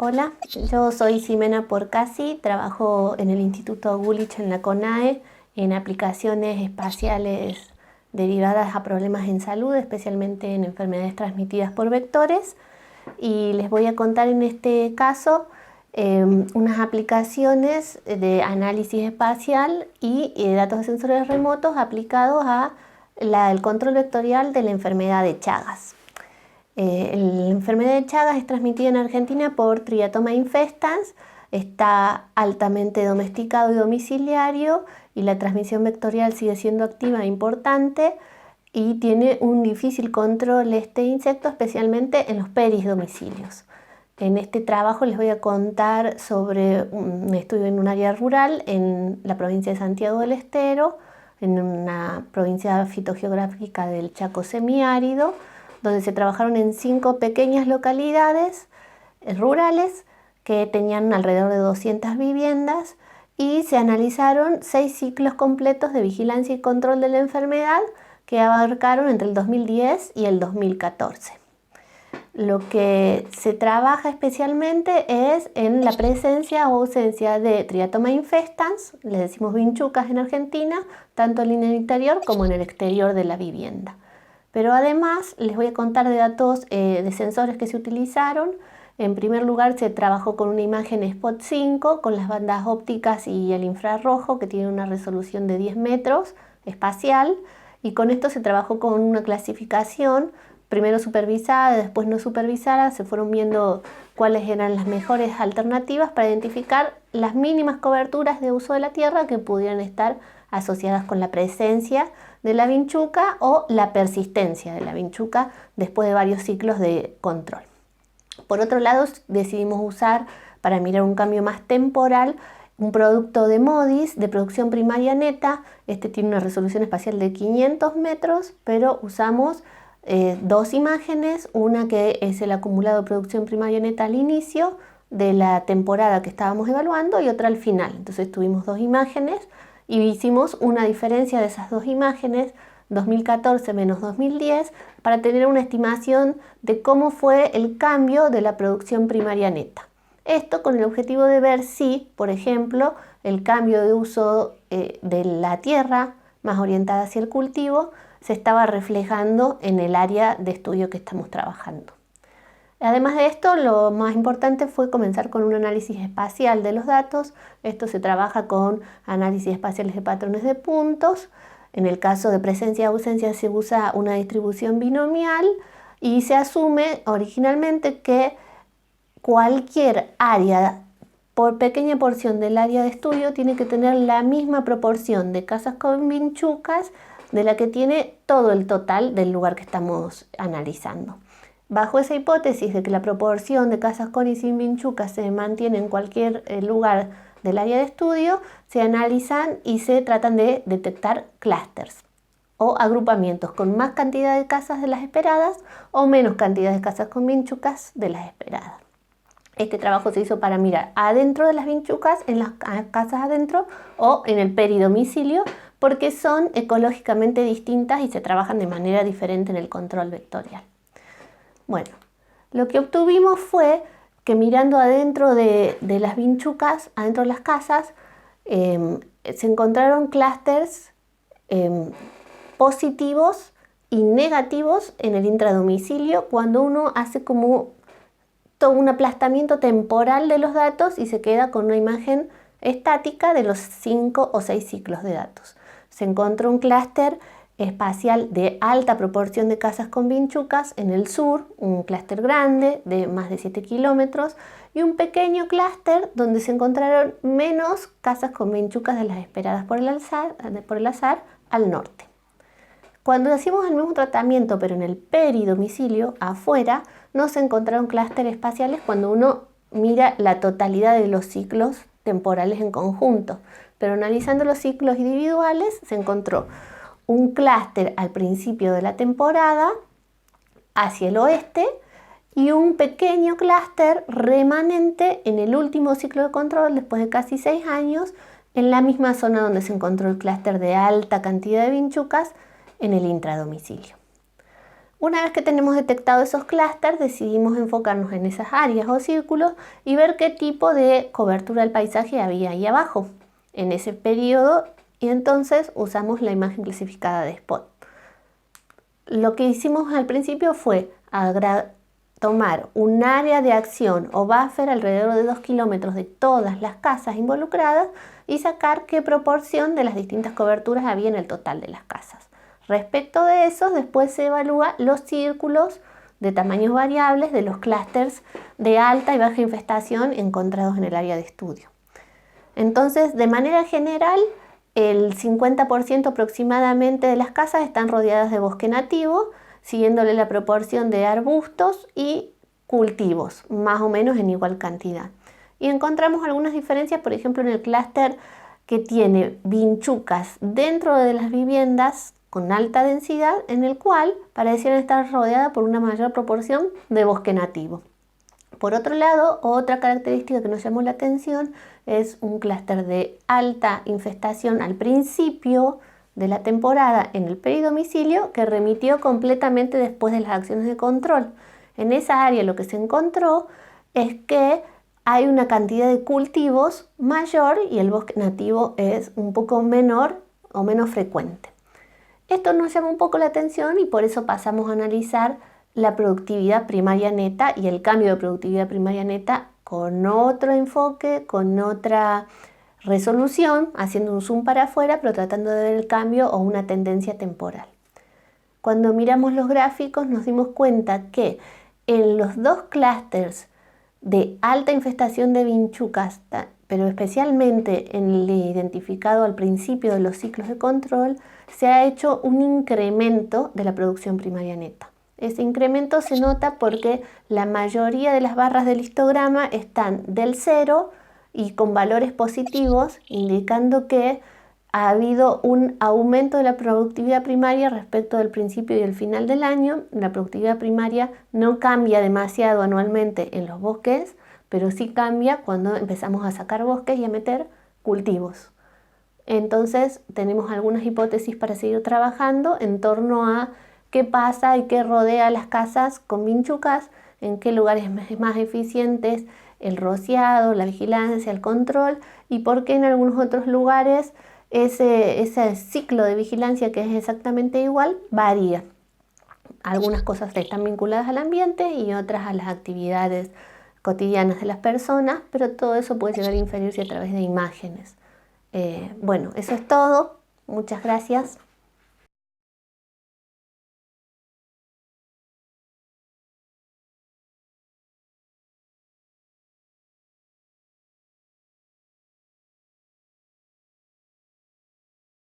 Hola, yo soy Ximena Porcasi, trabajo en el Instituto Gulich en la CONAE en aplicaciones espaciales derivadas a problemas en salud, especialmente en enfermedades transmitidas por vectores. Y les voy a contar en este caso unas aplicaciones de análisis espacial y datos de sensores remotos aplicados al control vectorial de la enfermedad de Chagas. La enfermedad de Chagas es transmitida en Argentina por Triatoma infestans, está altamente domesticado y domiciliario y la transmisión vectorial sigue siendo activa e importante y tiene un difícil control este insecto, especialmente en los peridomicilios. En este trabajo les voy a contar sobre un estudio en un área rural en la provincia de Santiago del Estero, en una provincia fitogeográfica del Chaco semiárido, donde se trabajaron en 5 pequeñas localidades rurales que tenían alrededor de 200 viviendas y se analizaron 6 ciclos completos de vigilancia y control de la enfermedad que abarcaron entre el 2010 y el 2014. Lo que se trabaja especialmente es en la presencia o ausencia de Triatoma infestans, le decimos vinchucas en Argentina, tanto en el interior como en el exterior de la vivienda. Pero además les voy a contar de datos de sensores que se utilizaron. En primer lugar se trabajó con una imagen Spot 5 con las bandas ópticas y el infrarrojo que tiene una resolución de 10 metros espacial, y con esto se trabajó con una clasificación primero supervisada, después no supervisada. Se fueron viendo cuáles eran las mejores alternativas para identificar las mínimas coberturas de uso de la tierra que pudieran estar asociadas con la presencia de la vinchuca o la persistencia de la vinchuca después de varios ciclos de control. Por otro lado, decidimos usar, para mirar un cambio más temporal, un producto de MODIS de producción primaria neta. Este tiene una resolución espacial de 500 metros, pero usamos 2 imágenes, una que es el acumulado de producción primaria neta al inicio de la temporada que estábamos evaluando y otra al final. Entonces tuvimos 2 imágenes y hicimos una diferencia de esas 2 imágenes, 2014 menos 2010, para tener una estimación de cómo fue el cambio de la producción primaria neta. Esto con el objetivo de ver si, por ejemplo, el cambio de uso de la tierra más orientada hacia el cultivo se estaba reflejando en el área de estudio que estamos trabajando. Además de esto, lo más importante fue comenzar con un análisis espacial de los datos. Esto se trabaja con análisis espaciales de patrones de puntos. En el caso de presencia y ausencia se usa una distribución binomial y se asume originalmente que cualquier área, por pequeña porción del área de estudio, tiene que tener la misma proporción de casas con vinchucas de la que tiene todo el total del lugar que estamos analizando. Bajo esa hipótesis de que la proporción de casas con y sin vinchucas se mantiene en cualquier lugar del área de estudio, se analizan y se tratan de detectar clústeres o agrupamientos con más cantidad de casas de las esperadas o menos cantidad de casas con vinchucas de las esperadas. Este trabajo se hizo para mirar adentro de las vinchucas, en las casas adentro o en el peridomicilio, porque son ecológicamente distintas y se trabajan de manera diferente en el control vectorial. Bueno, lo que obtuvimos fue que mirando adentro de las vinchucas, adentro de las casas, se encontraron clústeres positivos y negativos en el intradomicilio cuando uno hace como todo un aplastamiento temporal de los datos y se queda con una imagen estática de los 5 o 6 ciclos de datos. Se encontró un clúster espacial de alta proporción de casas con vinchucas en el sur, un clúster grande de más de 7 kilómetros y un pequeño clúster donde se encontraron menos casas con vinchucas de las esperadas por el azar al norte. Cuando hacíamos el mismo tratamiento pero en el peridomicilio, afuera, no se encontraron clústeres espaciales cuando uno mira la totalidad de los ciclos temporales en conjunto, pero analizando los ciclos individuales se encontró un clúster al principio de la temporada hacia el oeste y un pequeño clúster remanente en el último ciclo de control después de casi 6 años en la misma zona donde se encontró el clúster de alta cantidad de vinchucas en el intradomicilio. Una vez que tenemos detectado esos clústeres, decidimos enfocarnos en esas áreas o círculos y ver qué tipo de cobertura del paisaje había ahí abajo en ese periodo, y entonces usamos la imagen clasificada de spot. Lo que hicimos al principio fue tomar un área de acción o buffer alrededor de 2 kilómetros de todas las casas involucradas y sacar qué proporción de las distintas coberturas había en el total de las casas. Respecto de eso, después se evalúa los círculos de tamaños variables de los clústeres de alta y baja infestación encontrados en el área de estudio. Entonces, de manera general, el 50% aproximadamente de las casas están rodeadas de bosque nativo, siguiéndole la proporción de arbustos y cultivos, más o menos en igual cantidad. Y encontramos algunas diferencias, por ejemplo, en el clúster que tiene vinchucas dentro de las viviendas con alta densidad, en el cual parecieron estar rodeadas por una mayor proporción de bosque nativo. Por otro lado, otra característica que nos llamó la atención es un clúster de alta infestación al principio de la temporada en el peridomicilio, que remitió completamente después de las acciones de control. En esa área lo que se encontró es que hay una cantidad de cultivos mayor y el bosque nativo es un poco menor o menos frecuente. Esto nos llama un poco la atención y por eso pasamos a analizar la productividad primaria neta y el cambio de productividad primaria neta con otro enfoque, con otra resolución, haciendo un zoom para afuera, pero tratando de ver el cambio o una tendencia temporal. Cuando miramos los gráficos nos dimos cuenta que en los dos clústeres de alta infestación de vinchucas, pero especialmente en el identificado al principio de los ciclos de control, se ha hecho un incremento de la producción primaria neta. Ese incremento se nota porque la mayoría de las barras del histograma están del 0 y con valores positivos, indicando que ha habido un aumento de la productividad primaria respecto del principio y el final del año. La productividad primaria no cambia demasiado anualmente en los bosques, pero sí cambia cuando empezamos a sacar bosques y a meter cultivos. Entonces tenemos algunas hipótesis para seguir trabajando en torno a qué pasa y qué rodea las casas con vinchucas, en qué lugares es más eficientes el rociado, la vigilancia, el control, y por qué en algunos otros lugares ese ciclo de vigilancia, que es exactamente igual, varía. Algunas cosas están vinculadas al ambiente y otras a las actividades cotidianas de las personas, pero todo eso puede llegar a inferirse a través de imágenes. Bueno, eso es todo. Muchas gracias.